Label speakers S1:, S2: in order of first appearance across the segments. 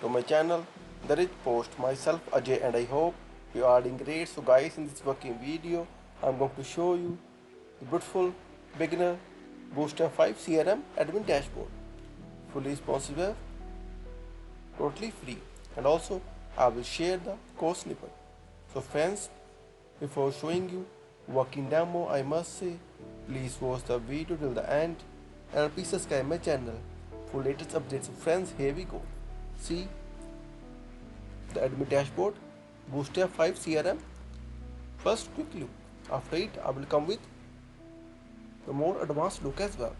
S1: to my channel Therichpost. Myself Ajay, and I hope you are doing great. So guys, in this working video I'm going to show you the beautiful beginner Bootstrap 5 CRM admin dashboard, fully responsive, totally free, and also I will share the code snippet. So friends, before showing you working demo, I must say please watch the video till the end and please subscribe my channel for latest updates. So friends, here we go. See the admin dashboard Bootstrap 5 CRM. First quick look. After it I will come with the more advanced look as well,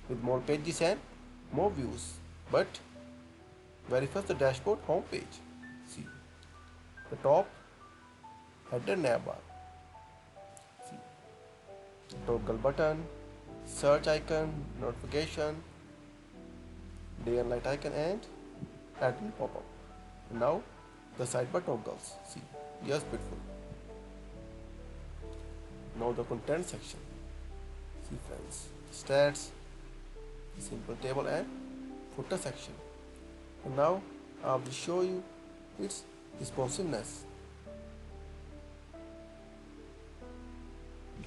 S1: with more pages and more views. But very first, the dashboard home page. See the top header navbar. See toggle button, search icon, notification, day and night icon, and admin pop-up. Now the sidebar toggles. See, yes, beautiful. Now the content section. See friends, stats, simple table, and footer section. And now I will show you its responsiveness.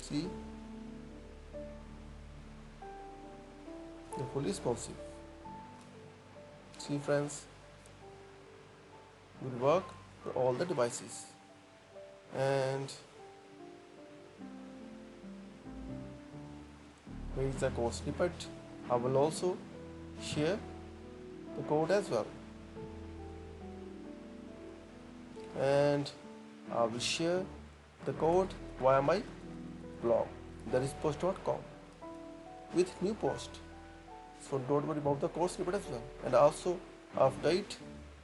S1: See, the fully responsive. See friends, will work for all the devices. And here is the code snippet. I will also share the code as well, and I will share the code via my blog therichpost.com with new post. So don't worry about the code snippet as well. And also after it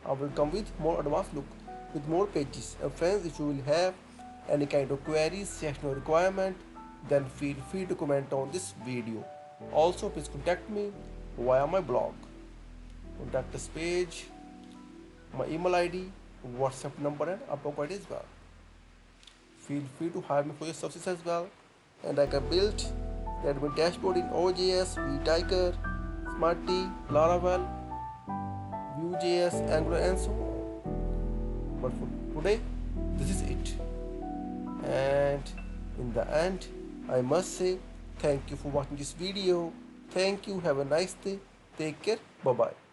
S1: I will come with more advanced look with more pages. And friends, if you will have any kind of queries, sectional requirement, then feel free to comment on this video. Also please contact me via my blog, contact us page, my email ID, WhatsApp number, and upload ID as well. Feel free to hire me for your services as well. And I can build the admin dashboard in OJS, VTiger, Smarty, Laravel, Vue.js, Angular, and so on. But for today, this is it. And in the end, I must say thank you for watching this video. Thank you. Have a nice day. Take care. Bye bye.